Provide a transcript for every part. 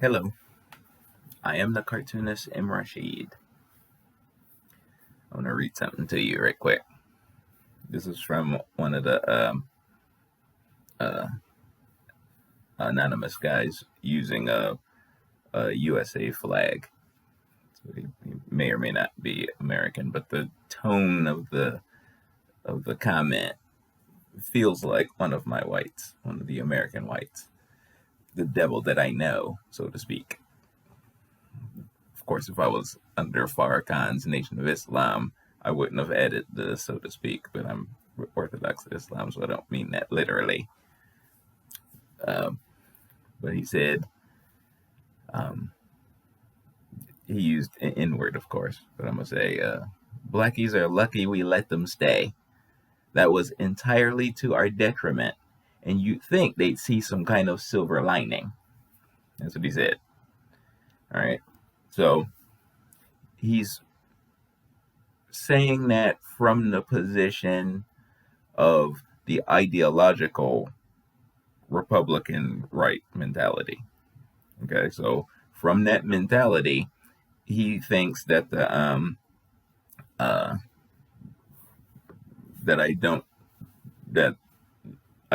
Hello, I am the cartoonist M. Rashid. I want to read something to you right quick. This is from one of the uh, anonymous guys using a USA flag. So he may or may not be American, but the tone of the comment feels like one of my whites, one of the American whites, the devil that I know, so to speak. Of course, if I was under Farrakhan's Nation of Islam, I wouldn't have added the so to speak, but I'm Orthodox Islam, so I don't mean that literally. But he said, he used an N word, of course, but I'm going to say, blackies are lucky we let them stay. That was entirely to our detriment, and you'd think they'd see some kind of silver lining. That's what he said. All right. So he's saying that from the position of the ideological Republican right mentality. Okay, so from that mentality, he thinks that that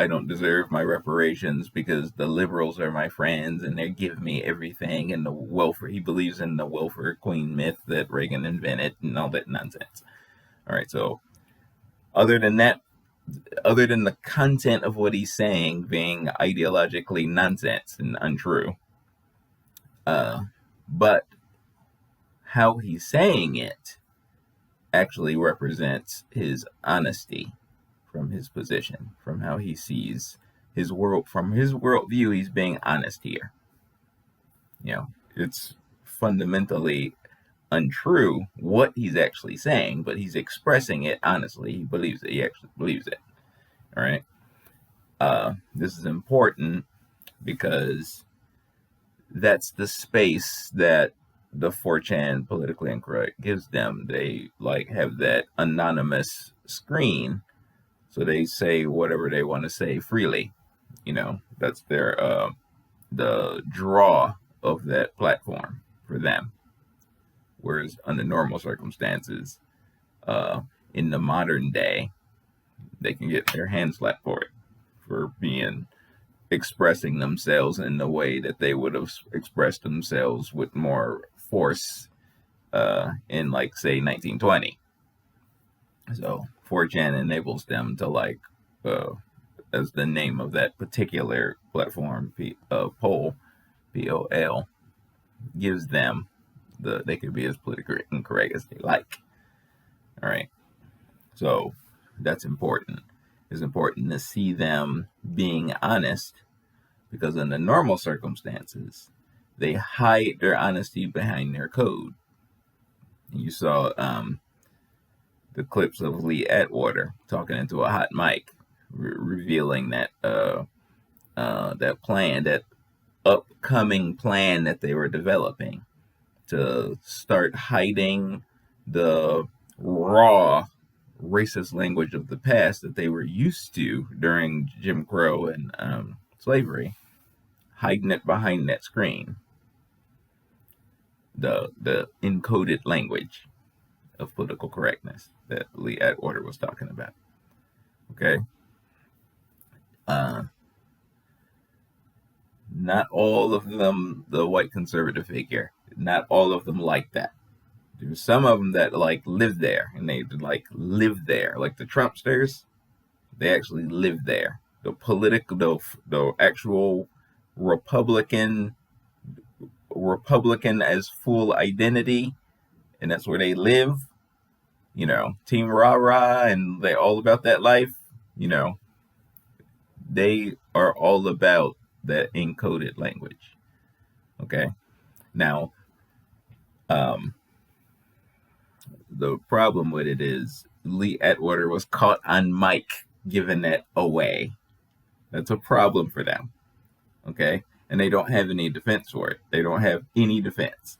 I don't deserve my reparations because the liberals are my friends and they give me everything, and the welfare, he believes in the welfare queen myth that Reagan invented and all that nonsense. All right, so other than that, other than the content of what he's saying being ideologically nonsense and untrue, but how he's saying it actually represents his honesty from his position, from how he sees his world, from his worldview. He's being honest here. You know, it's fundamentally untrue what he's actually saying, but he's expressing it honestly. He believes it. He actually believes it. All right. This is important because that's the space that the 4chan politically incorrect gives them. They like have that anonymous screen, so they say whatever they want to say freely. You know, that's their the draw of that platform for them. Whereas under normal circumstances, in the modern day, they can get their hands slapped for it, for being expressing themselves in the way that they would have expressed themselves with more force in, like, say, 1920. So 4chan enables them to, like, as the name of that particular platform, poll, POL, gives them they could be as politically incorrect as they like. All right. So that's important. It's important to see them being honest, because in the normal circumstances, they hide their honesty behind their code. You saw the clips of Lee Atwater talking into a hot mic, revealing that that plan, that upcoming plan that they were developing to start hiding the raw racist language of the past that they were used to during Jim Crow and slavery, hiding it behind that screen. The encoded language of political correctness that Lee Atwater was talking about. Okay. Not all of them, the white conservative figure, not all of them like that. There's some of them that like live there, and they like live there, like the Trumpsters. They actually live there. The actual Republican as full identity, and that's where they live. You know, Team Rah Rah, and they're all about that life. You know, they are all about that encoded language. Okay, now, the problem with it is Lee Atwater was caught on mic giving that away. That's a problem for them. Okay, and they don't have any defense for it. They don't have any defense.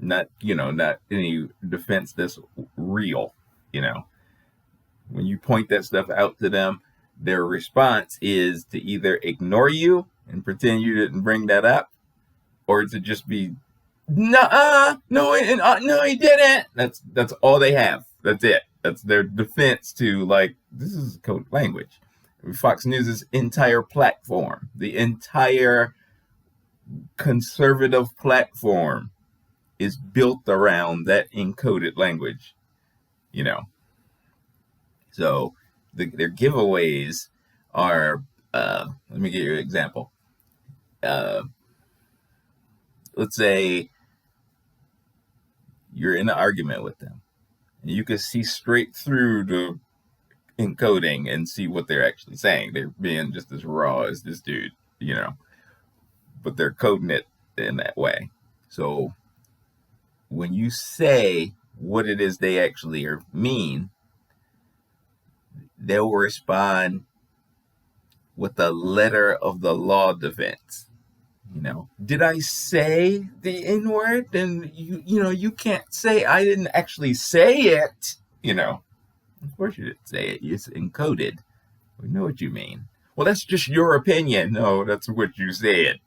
Not any defense that's real. When you point that stuff out to them, their response is to either ignore you and pretend you didn't bring that up, or to just be no, he didn't. That's all they have. That's it. That's their defense to, like, this is code language. Fox News's entire platform, the entire conservative platform, is built around that encoded language. You know, so their giveaways are. Let me give you an example. Uh, let's say you're in an argument with them, and you can see straight through the encoding and see what they're actually saying. They're being just as raw as this dude, but they're coding it in that way. So when you say what it is they actually mean, they'll respond with the letter of the law defense. Did I say the N word? And you can't say I didn't actually say it. Of course you didn't say it. It's encoded. We know what you mean. Well, that's just your opinion. No, that's what you said.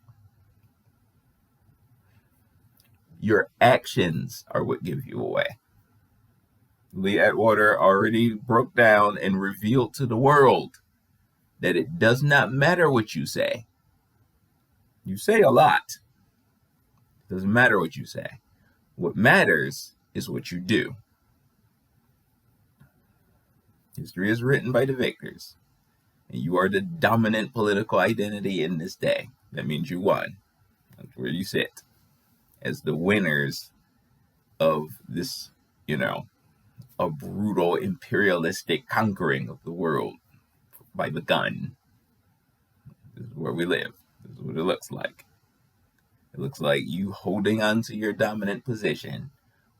Your actions are what give you away. Lee Atwater already broke down and revealed to the world that it does not matter what you say. You say a lot. It doesn't matter what you say. What matters is what you do. History is written by the victors, and you are the dominant political identity in this day. That means you won. That's where you sit as the winners of this, a brutal imperialistic conquering of the world by the gun. This is where we live. This is what it looks like. It looks like you holding on to your dominant position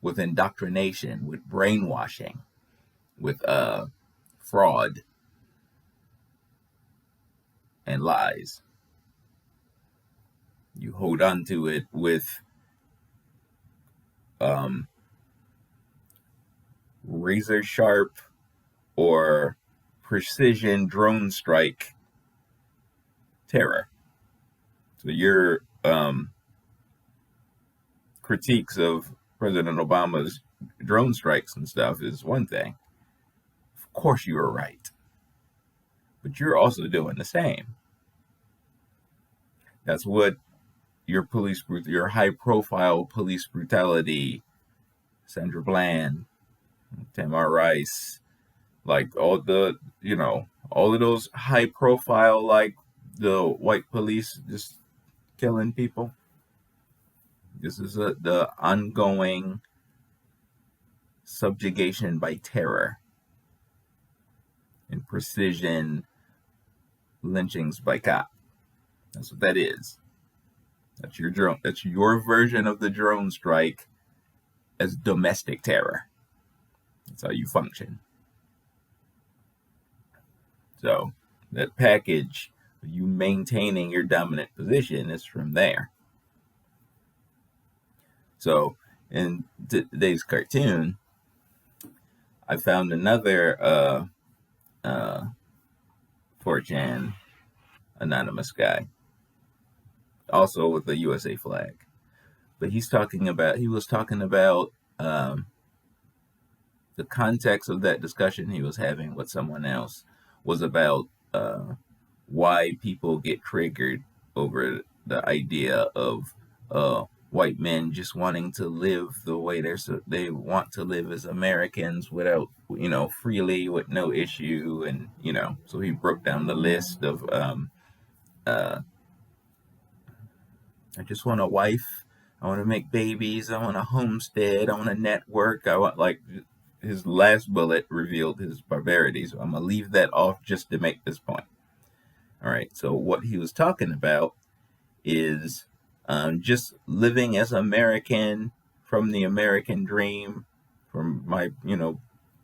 with indoctrination, with brainwashing, with fraud and lies. You hold on to it with razor sharp or precision drone strike terror. So your critiques of President Obama's drone strikes and stuff is one thing. Of course you are right. But you're also doing the same. That's what your high profile police brutality, Sandra Bland, Tamar Rice, like all of those high profile, like the white police just killing people. This is the ongoing subjugation by terror and precision lynchings by cop. That's what that is. That's your drone. That's your version of the drone strike as domestic terror. That's how you function. So that package, you maintaining your dominant position, is from there. So in today's cartoon, I found another 4chan anonymous guy, also with the USA flag. But he was talking about the context of that discussion he was having with someone else was about why people get triggered over the idea of white men just wanting to live the way they want to live as Americans without, freely, with no issue. And, so he broke down the list of, I just want a wife. I want to make babies. I want a homestead. I want a network. I want, like, his last bullet revealed his barbarity. So I'm going to leave that off just to make this point. All right. So what he was talking about is just living as American, from the American dream, from my,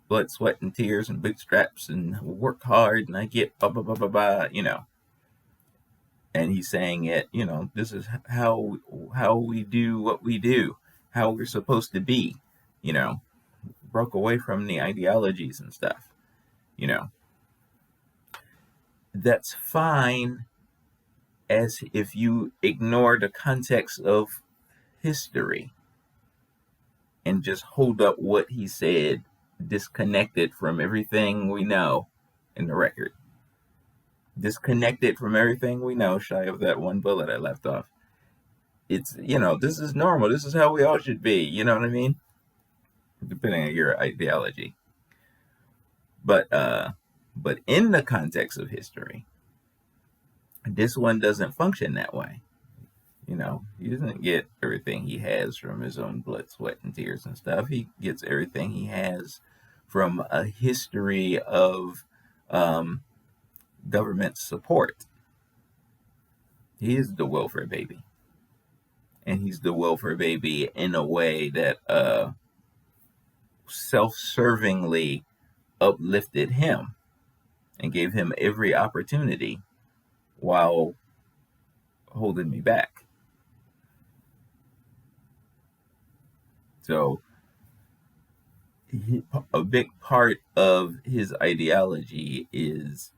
blood, sweat, and tears and bootstraps, and work hard, and I get blah, blah, blah, blah, blah, And he's saying it, this is how we do what we do, how we're supposed to be, broke away from the ideologies and stuff, That's fine as if you ignore the context of history and just hold up what he said, disconnected from everything we know in the record, disconnected from everything we know, shy of that one bullet I left off. It's, this is normal. This is how we all should be. You know what I mean? Depending on your ideology. But in the context of history, this one doesn't function that way. He doesn't get everything he has from his own blood, sweat, and tears and stuff. He gets everything he has from a history of government support. He is the welfare baby. And he's the welfare baby in a way that self-servingly uplifted him and gave him every opportunity while holding me back. So a big part of his ideology is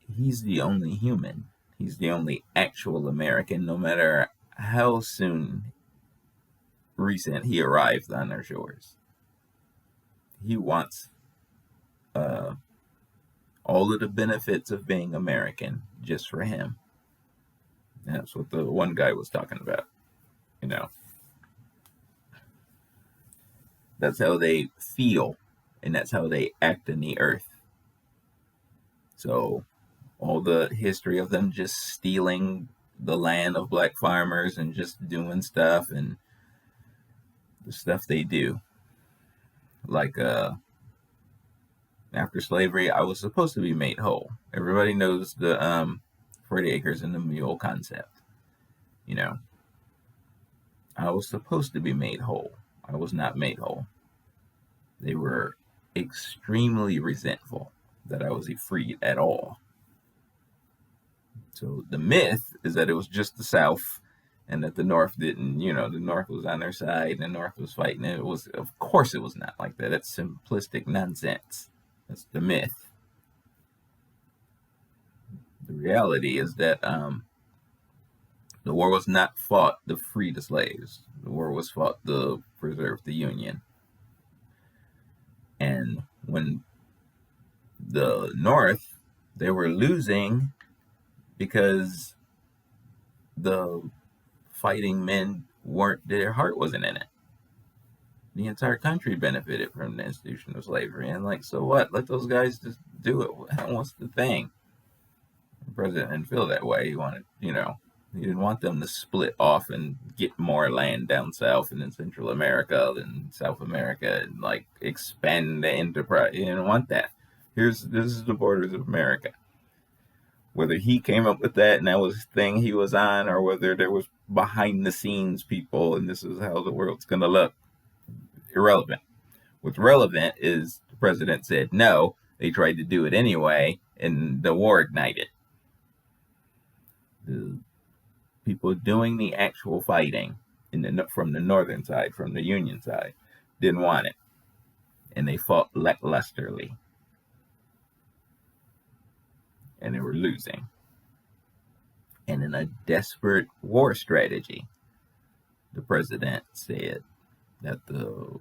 he's the only human. He's the only actual American, no matter how soon recent he arrived on our shores. He wants all of the benefits of being American just for him. And that's what the one guy was talking about. That's how they feel, and that's how they act in the earth. So all the history of them just stealing the land of black farmers and just doing stuff, and the stuff they do. Like after slavery, I was supposed to be made whole. Everybody knows the 40 acres and the mule concept. I was supposed to be made whole. I was not made whole. They were extremely resentful that I was freed at all. So the myth is that it was just the South, and that the North didn't, the North was on their side and the North was fighting. Of course it was not like that. That's simplistic nonsense. That's the myth. The reality is that the war was not fought to free the slaves. The war was fought to preserve the Union. And when the North, they were losing because the fighting men their heart wasn't in it. The entire country benefited from the institution of slavery. And so what? Let those guys just do it. What's the thing? The president didn't feel that way. He wanted, he didn't want them to split off and get more land down south and in Central America than South America and expand the enterprise. He didn't want that. This is the borders of America. Whether he came up with that and that was the thing he was on, or whether there was behind the scenes people and this is how the world's going to look, irrelevant. What's relevant is the president said no, they tried to do it anyway, and the war ignited. The people doing the actual fighting from the northern side, from the Union side, didn't want it. And they fought lacklusterly. And they were losing. And in a desperate war strategy, the president said that the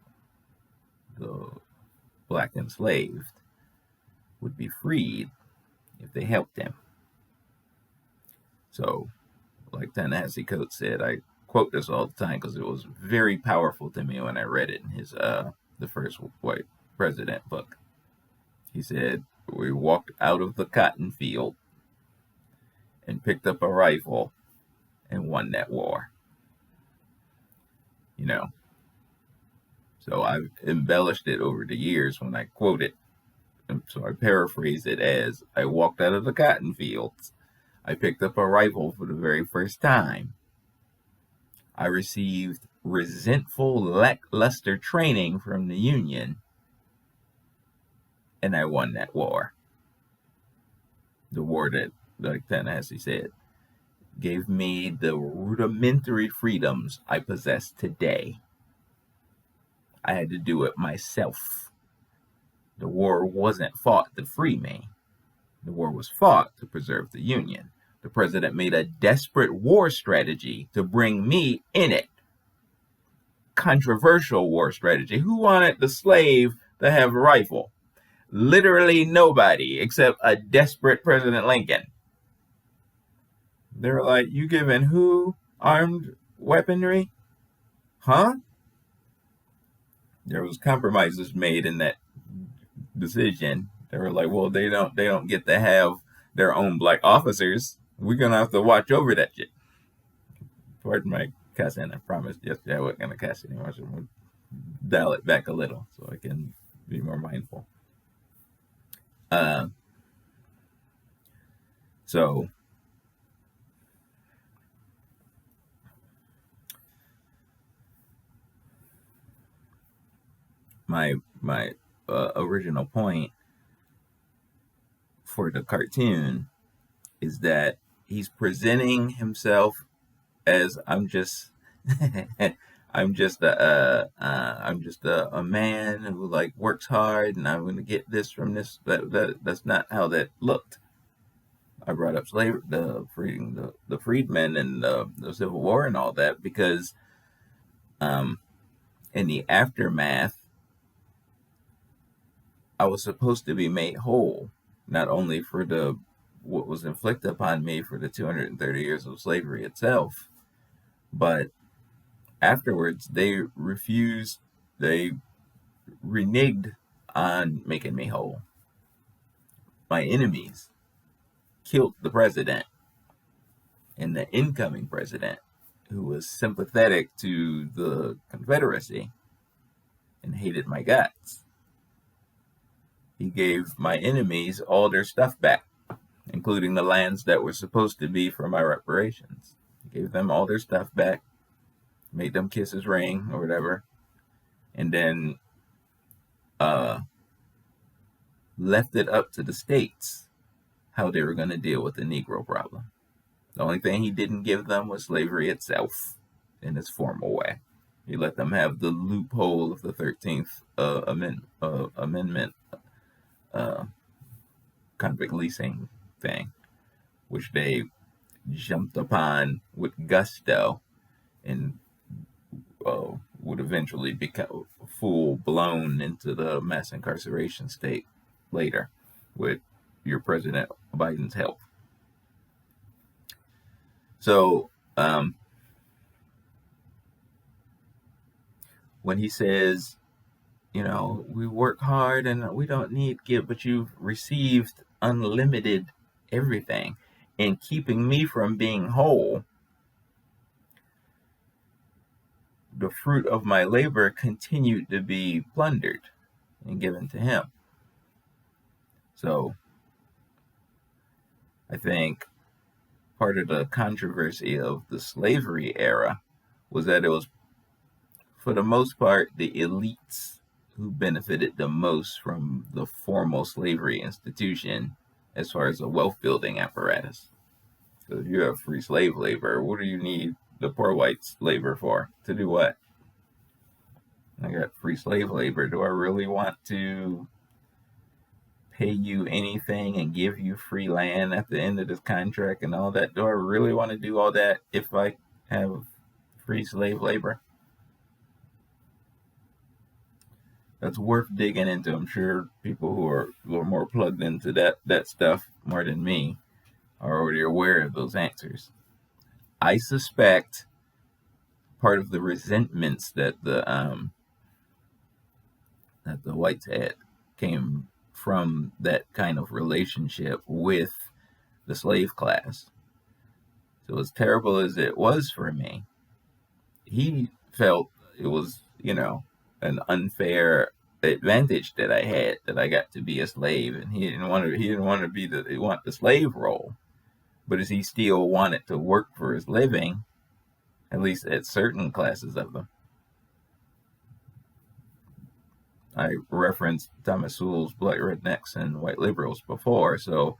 black enslaved would be freed if they helped him. So, like Ta-Nehisi Coates said, I quote this all the time because it was very powerful to me when I read it in his the first white president book. He said, "We walked out of the cotton field and picked up a rifle and won that war." So I've embellished it over the years when I quote it. So I paraphrase it as, I walked out of the cotton fields. I picked up a rifle for the very first time. I received resentful, lackluster training from the Union, and I won that war. The war that, like Ta-Nehisi said, gave me the rudimentary freedoms I possess today. I had to do it myself. The war wasn't fought to free me. The war was fought to preserve the Union. The president made a desperate war strategy to bring me in it. Controversial war strategy. Who wanted the slave to have a rifle? Literally nobody except a desperate President Lincoln. They were like, you giving who armed weaponry? Huh? There was compromises made in that decision. They were like, well, they don't get to have their own black officers. We're gonna have to watch over that shit. Pardon my cussing. I promised yesterday I wasn't gonna cuss anymore. So I'm gonna dial it back a little so I can be more mindful. So my original point for the cartoon is that he's presenting himself as I'm just I'm just a man who like works hard and I'm gonna get this from this. That's not how that looked. I brought up slavery, the freedmen and the Civil War and all that because in the aftermath I was supposed to be made whole, not only for the what was inflicted upon me for the 230 years of slavery itself, but afterwards they reneged on making me whole. My enemies killed the president and the incoming president, who was sympathetic to the Confederacy and hated my guts. He gave my enemies all their stuff back, including the lands that were supposed to be for my reparations. He gave them all their stuff back, made them kiss his ring or whatever, and then left it up to the states how they were going to deal with the Negro problem. The only thing he didn't give them was slavery itself in its formal way. He let them have the loophole of the 13th Amendment convict leasing thing, which they jumped upon with gusto and would eventually become full blown into the mass incarceration state later with your President Biden's help. So when he says, we work hard and we don't need gift, but you've received unlimited everything, and keeping me from being whole, the fruit of my labor continued to be plundered and given to him. So I think part of the controversy of the slavery era was that it was, for the most part, the elites who benefited the most from the formal slavery institution as far as a wealth building apparatus. So if you have free slave labor, what do you need the poor whites labor for? To do what? I got free slave labor. Do I really want to pay you anything and give you free land at the end of this contract and all that? Do I really want to do all that if I have free slave labor? That's worth digging into. I'm sure people who are a little more plugged into that stuff more than me are already aware of those answers. I suspect part of the resentments that the whites had came from that kind of relationship with the slave class. So as terrible as it was for me, he felt it was, an unfair advantage that I had, that I got to be a slave, and he didn't want the slave role, but as he still wanted to work for his living, at least at certain classes of them. I referenced Thomas Sowell's Black Rednecks and White Liberals before, so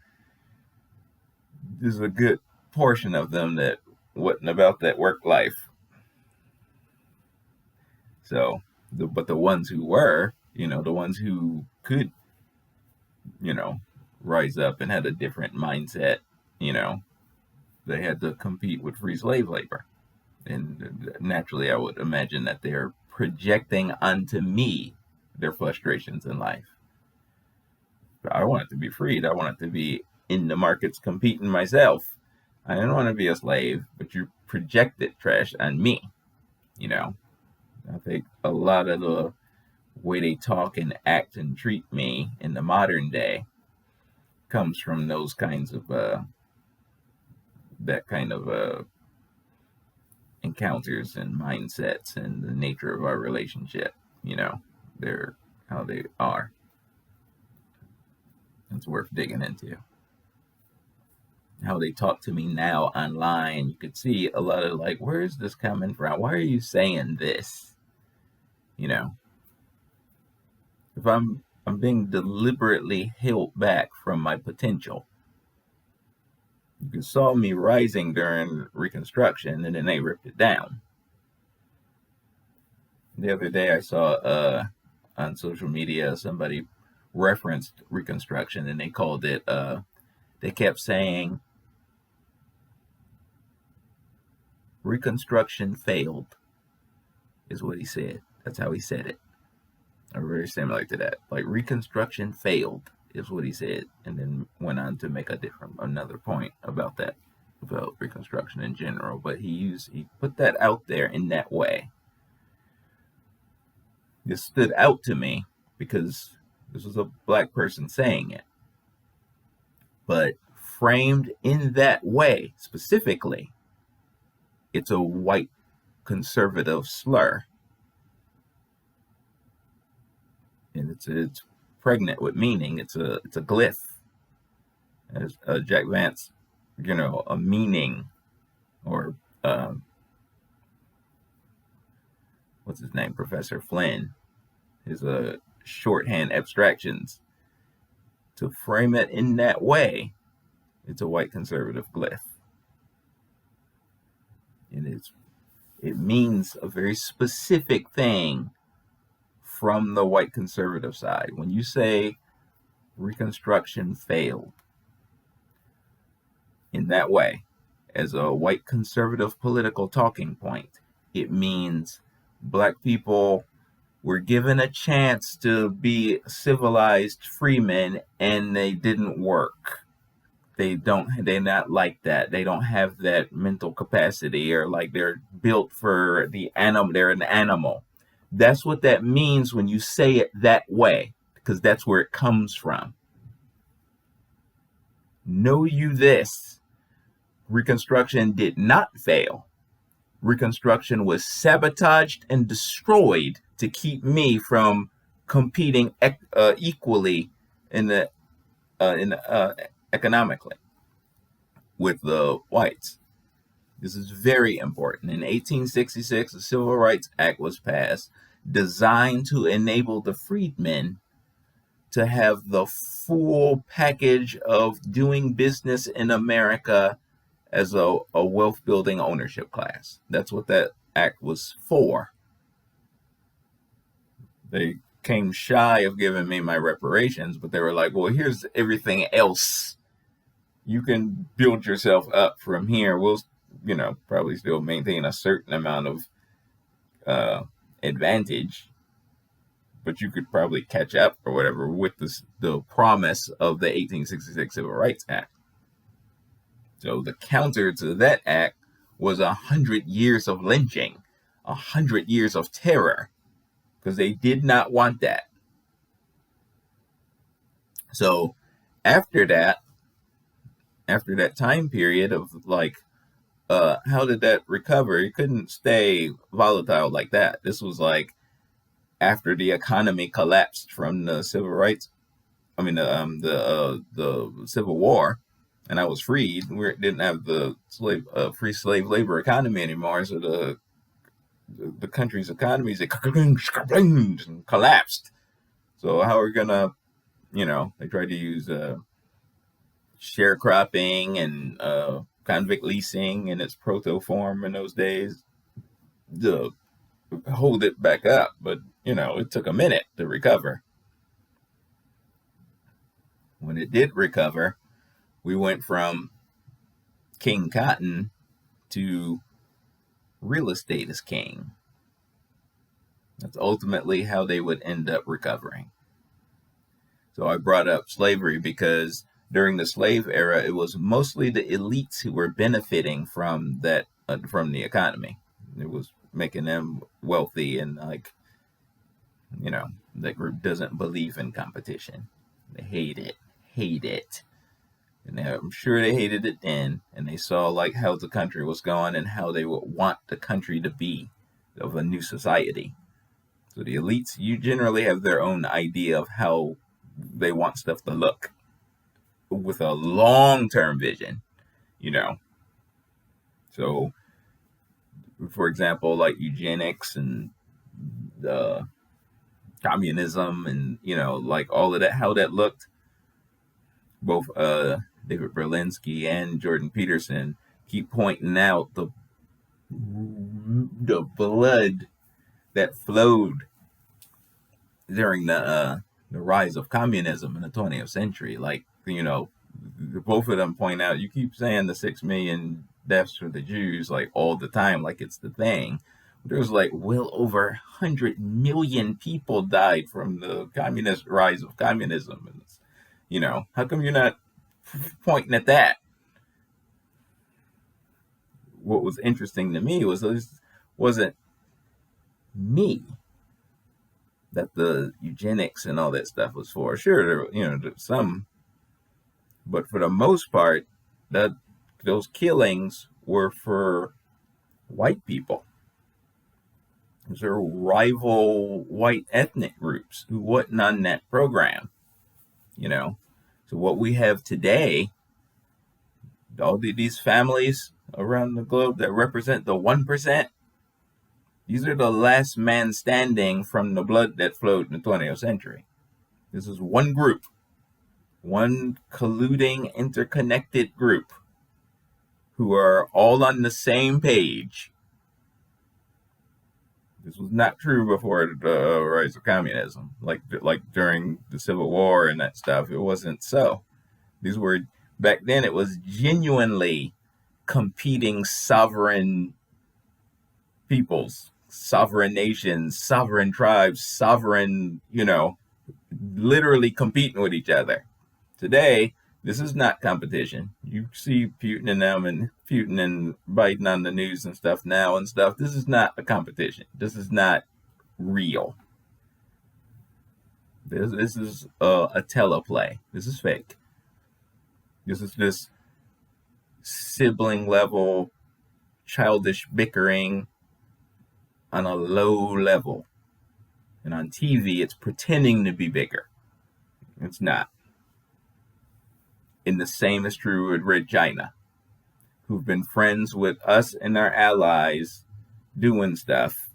there's a good portion of them that wasn't about that work life. So, but the ones who were, the ones who could, rise up and had a different mindset, they had to compete with free slave labor. And naturally, I would imagine that they're projecting onto me their frustrations in life. I want it to be freed. I want it to be in the markets competing myself. I don't want to be a slave, but you projected trash on me. You know, I think a lot of the way they talk and act and treat me in the modern day comes from those kinds of that kind of encounters and mindsets and the nature of our relationship. You know, they're how they are. It's worth digging into. How they talk to me now online, you could see a lot of like, where is this coming from? Why are you saying this? You know, if I'm being deliberately held back from my potential. You saw me rising during Reconstruction, and then they ripped it down. The other day, I saw on social media somebody referenced Reconstruction, and they called it. They kept saying Reconstruction failed, is what he said. That's how he said it. Or very similar to that. Like Reconstruction failed is what he said, and then went on to make another point about that, about Reconstruction in general. But he put that out there in that way. This stood out to me because this was a black person saying it, but framed in that way specifically, it's a white conservative slur, and it's pregnant with meaning. It's a glyph, as Jack Vance, a meaning, or what's his name, Professor Flynn, his shorthand abstractions. To frame it in that way, it's a white conservative glyph, and it means a very specific thing from the white conservative side. When you say Reconstruction failed in that way, as a white conservative political talking point, it means black people were given a chance to be civilized freemen and they didn't work. They're not like that. They don't have that mental capacity, or like they're built for the animal. They're an animal. That's what that means when you say it that way, because that's where it comes from. Know you this: Reconstruction did not fail. Reconstruction was sabotaged and destroyed to keep me from competing equally in economically with the whites. This is very important. In 1866, the Civil Rights Act was passed, designed to enable the freedmen to have the full package of doing business in America as a wealth building ownership class. That's what that act was for. They came shy of giving me my reparations, but they were like, well, here's everything else. You can build yourself up from here. We'll, probably still maintain a certain amount of advantage, but you could probably catch up or whatever with the promise of the 1866 Civil Rights Act. So the counter to that act was 100 years of lynching, 100 years of terror, because they did not want that. So after that time period of like, how did that recover? It couldn't stay volatile like that. This was like after the economy collapsed from the civil rights. I mean, the Civil War, and I was freed. We didn't have the free slave labor economy anymore, so the country's economies collapsed. So how are we gonna, they tried to use sharecropping and convict leasing in its proto form in those days to hold it back up, but it took a minute to recover. When it did recover, we went from King Cotton to real estate is king. That's ultimately how they would end up recovering. So I brought up slavery because during the slave era, it was mostly the elites who were benefiting from that, from the economy. It was making them wealthy, and that group doesn't believe in competition. They hate it. And I'm sure they hated it then, and they saw like how the country was going and how they would want the country to be of a new society. So the elites, you generally have their own idea of how they want stuff to look with a long-term vision, So, for example, like eugenics and communism and, like all of that, how that looked. Both David Berlinski and Jordan Peterson keep pointing out the blood that flowed during the rise of communism in the 20th century. Like, both of them point out, you keep saying the 6 million deaths for the Jews, like all the time, like it's the thing. There's like well over 100 million people died from the rise of communism. And how come you're not pointing at that? What was interesting to me was this wasn't me that the eugenics and all that stuff was for. Sure, some, but for the most part, those killings were for white people. Those are rival white ethnic groups who wasn't on that program. So what we have today, all these families around the globe that represent the 1%, these are the last man standing from the blood that flowed in the 20th century. This is one group, one colluding, interconnected group who are all on the same page. This was not true before the rise of communism, like during the Civil War and that stuff. It wasn't so. These were, back then, it was genuinely competing sovereign peoples, sovereign nations, sovereign tribes, sovereign, literally competing with each other. Today, this is not competition. You see Putin and them and Putin and Biden on the news and stuff now and stuff. This is not a competition. This is not real. This is a teleplay. This is fake. This is this sibling level childish bickering on a low level. And on TV, it's pretending to be bigger. It's not. And the same is true with Red China, who've been friends with us and our allies doing stuff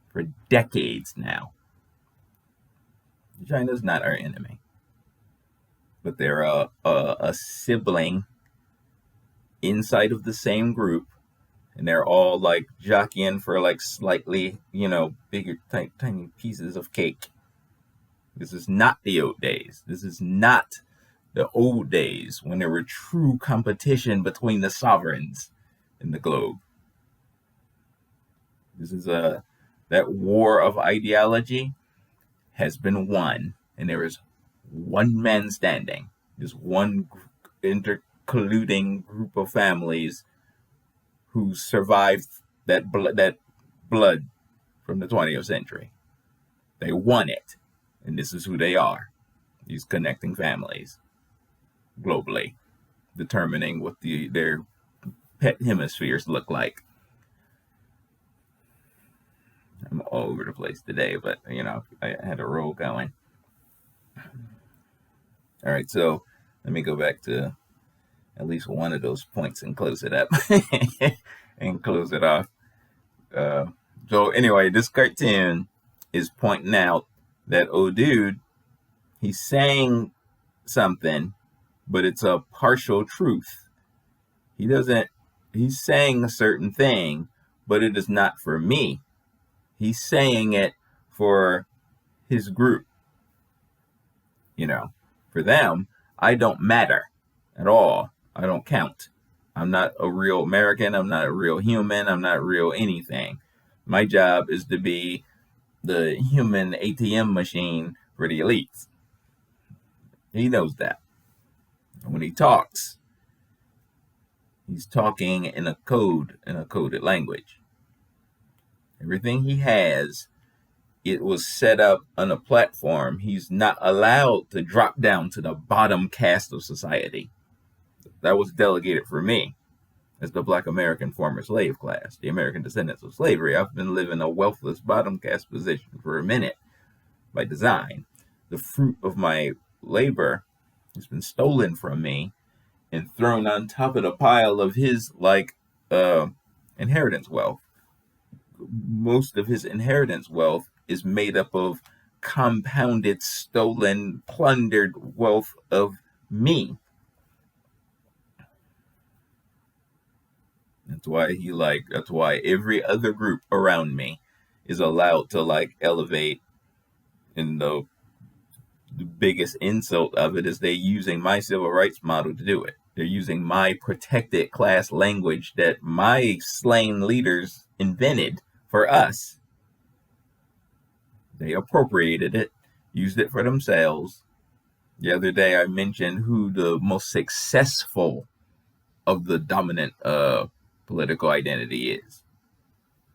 for decades now. China's not our enemy, but they're a sibling inside of the same group, and they're all like jockeying for like slightly, bigger, tiny pieces of cake. This is not the old days. This is not the old days when there were true competition between the sovereigns in the globe. This is that war of ideology has been won, and there is one man standing. There's one intercolluding group of families who survived that blood from the 20th century. They won it, and this is who they are. These connecting families globally, determining what their pet hemispheres look like. I'm all over the place today, but I had a roll going. All right, so let me go back to at least one of those points and close it up and close it off. So anyway, this cartoon is pointing out that dude, he's saying something, but it's a partial truth. He's saying a certain thing, but it is not for me. He's saying it for his group. For them, I don't matter at all. I don't count. I'm not a real American. I'm not a real human. I'm not real anything. My job is to be the human ATM machine for the elites. He knows that. When he talks, he's talking in a coded language. Everything he has, it was set up on a platform. He's not allowed to drop down to the bottom caste of society. That was delegated for me as the Black American former slave class, the American descendants of slavery. I've been living a wealthless bottom caste position for a minute by design. The fruit of my labor has been stolen from me and thrown on top of the pile of his inheritance wealth. Most of his inheritance wealth is made up of compounded, stolen, plundered wealth of me. That's why every other group around me is allowed to elevate. And the biggest insult of it is they using my civil rights model to do it. They're using my protected class language that my slain leaders invented for us. They appropriated it, used it for themselves. The other day I mentioned who the most successful of the dominant political identity is.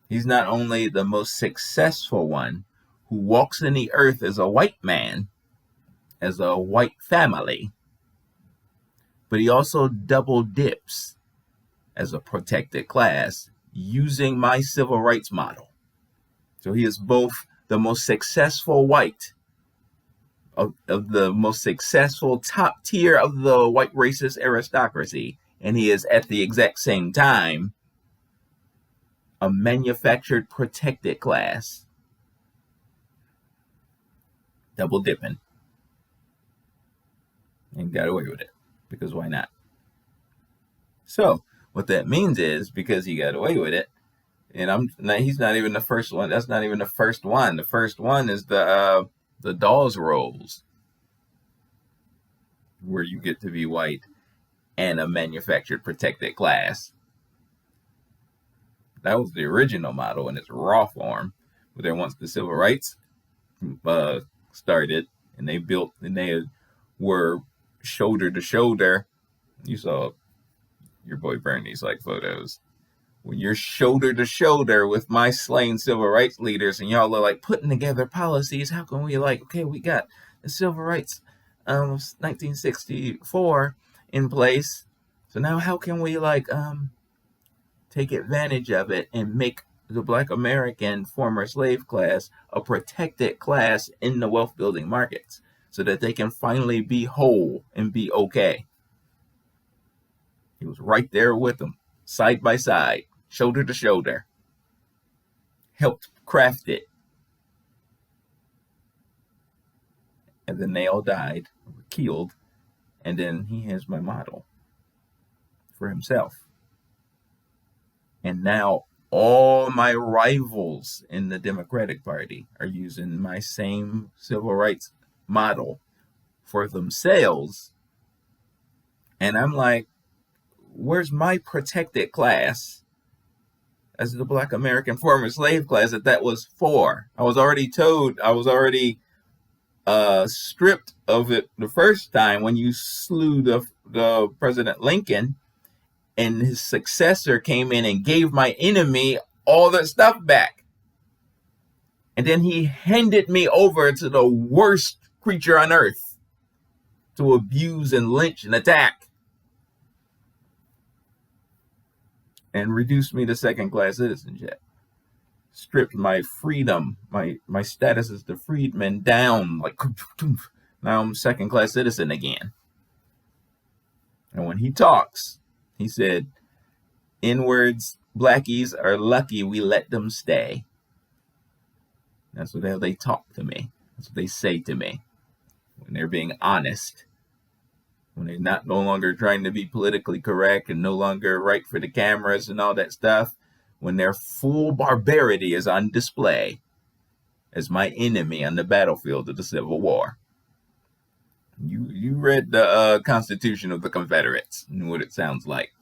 He's not only the most successful one who walks in the earth as a white man, as a white family, but he also double dips as a protected class using my civil rights model. So he is both the most successful white of the most successful top tier of the white racist aristocracy, and he is at the exact same time a manufactured protected class. Double dipping. And got away with it. Because why not? So what that means is, because he got away with it, and he's not even the first one. That's not even the first one. The first one is the Dawes Rolls, where you get to be white and a manufactured protected class. That was the original model in its raw form. But then once the civil rights started, and they were shoulder to shoulder. You saw your boy Bernie's photos. When you're shoulder to shoulder with my slain civil rights leaders, and y'all are putting together policies. How can we okay, we got the civil rights 1964 in place. So now how can we take advantage of it and make the Black American former slave class a protected class in the wealth building markets so that they can finally be whole and be okay? He was right there with them, side by side, shoulder to shoulder, helped craft it. And then they all died, were killed, and then he has my model for himself. And now all my rivals in the Democratic Party are using my same civil rights model for themselves. And I'm like, where's my protected class as the Black American former slave class that was for? I was already told, I was already stripped of it the first time when you slew the President Lincoln, and his successor came in and gave my enemy all that stuff back. And then he handed me over to the worst creature on earth to abuse and lynch and attack, and reduced me to second-class citizenship. Stripped my freedom, my status as the freedman down. Now I'm second-class citizen again. And when he talks, he said, N-words, blackies are lucky we let them stay. That's what they talk to me. That's what they say to me. When they're being honest. When they're no longer trying to be politically correct and no longer right for the cameras and all that stuff. When their full barbarity is on display as my enemy on the battlefield of the Civil War. You read the Constitution of the Confederates and what it sounds like.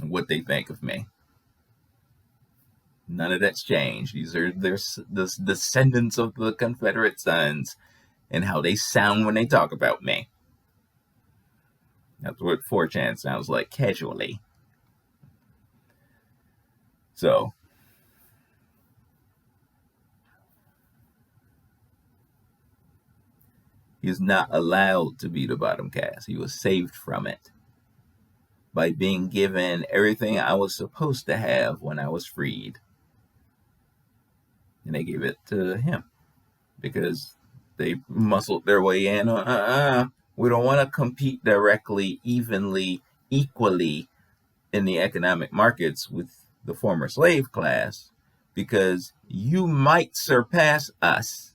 what they think of me. None of that's changed. These are the descendants of the Confederate sons and how they sound when they talk about me. That's what 4chan sounds like casually. So, he is not allowed to be the bottom caste. He was saved from it by being given everything I was supposed to have when I was freed. And they gave it to him because they muscled their way in. We don't want to compete directly, evenly, equally in the economic markets with the former slave class because you might surpass us.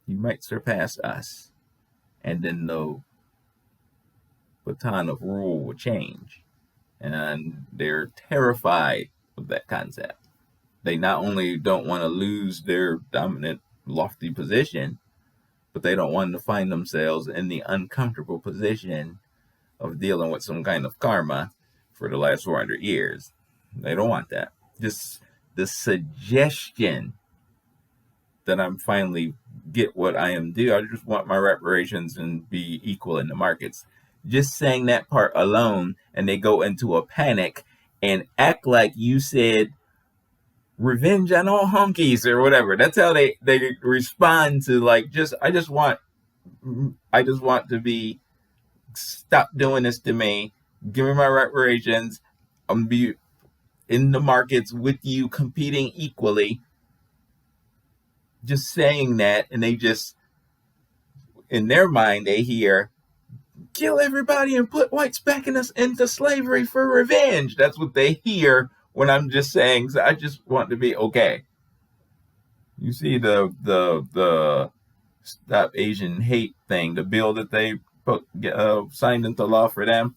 You might surpass us. And then the baton of rule will change. And they're terrified of that concept. They not only don't want to lose their dominant, lofty position, but they don't want to find themselves in the uncomfortable position of dealing with some kind of karma for the last 400 years. They don't want that. Just the suggestion that I'm finally get what I am due. I just want my reparations and be equal in the markets. Just saying that part alone, and they go into a panic and act like you said revenge on all honkies or whatever. That's how they respond to like I just want to be stop doing this to me. Give me my reparations. I'm be in the markets with you competing equally. Just saying that, and they just in their mind they hear kill everybody and put whites back into slavery for revenge. That's what they hear when I'm just saying, so I just want to be okay. You see the Stop Asian Hate thing, the bill that they signed into law for them.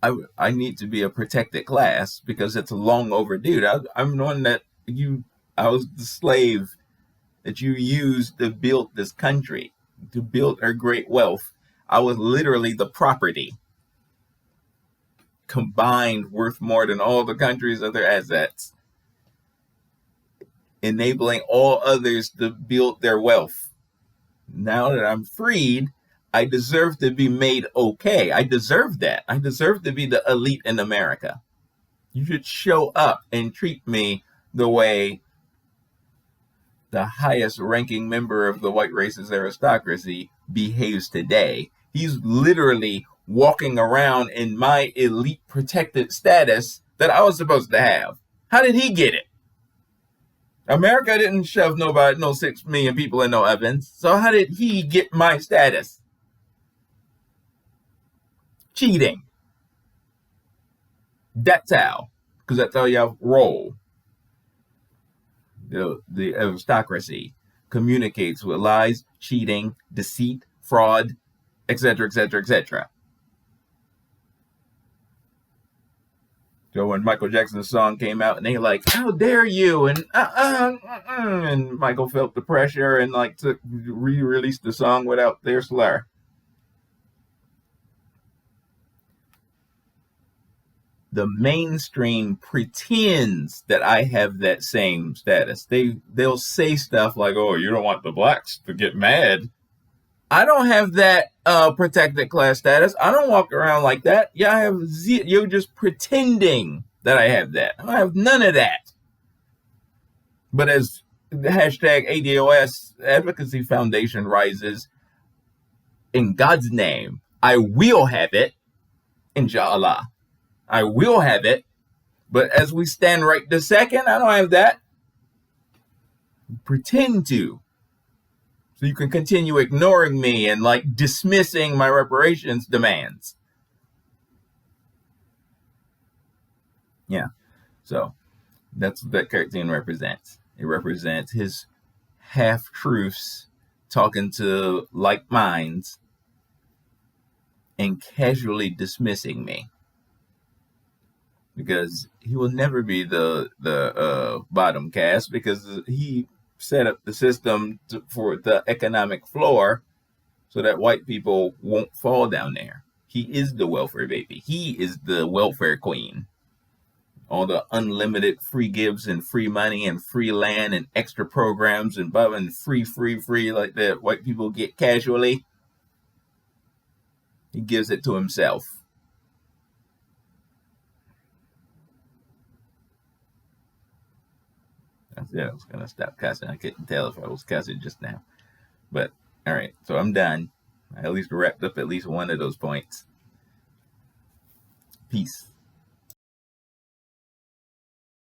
I need to be a protected class because it's long overdue. I'm the one that I was the slave that you used to build this country, to build our great wealth. I was literally the property combined worth more than all the country's other assets, enabling all others to build their wealth. Now that I'm freed, I deserve to be made okay. I deserve that. I deserve to be the elite in America. You should show up and treat me the way the highest ranking member of the white race's aristocracy behaves today. He's literally walking around in my elite protected status that I was supposed to have. How did he get it? America didn't shove no 6 million people in no ovens. So how did he get my status? Cheating. That's how. Because that's how y'all roll. The aristocracy communicates with lies, cheating, deceit, fraud, etc., etc., etc. So when Michael Jackson's song came out, and they like, "How dare you?" and Michael felt the pressure and like to re-release the song without their slur. The mainstream pretends that I have that same status. They'll say stuff like, "Oh, you don't want the blacks to get mad." I don't have that protected class status. I don't walk around like that. Yeah, you're just pretending that I have that. I have none of that. But as the hashtag ADOS Advocacy Foundation rises, in God's name, I will have it, inshallah. I will have it. But as we stand right this second, I don't have that. Pretend to. So you can continue ignoring me and like dismissing my reparations demands. Yeah. So that's what that cartoon represents. It represents his half-truths talking to like minds and casually dismissing me. Because he will never be the bottom caste because he set up the system for the economic floor so that white people won't fall down there. He is the welfare baby. He is the welfare queen. All the unlimited free gifts and free money and free land and extra programs and blah and free like that white people get casually. He gives it to himself. That's it. I was gonna stop cussing. I couldn't tell if I was cussing just now. But all right, so I'm done. I at least wrapped up at least one of those points. Peace.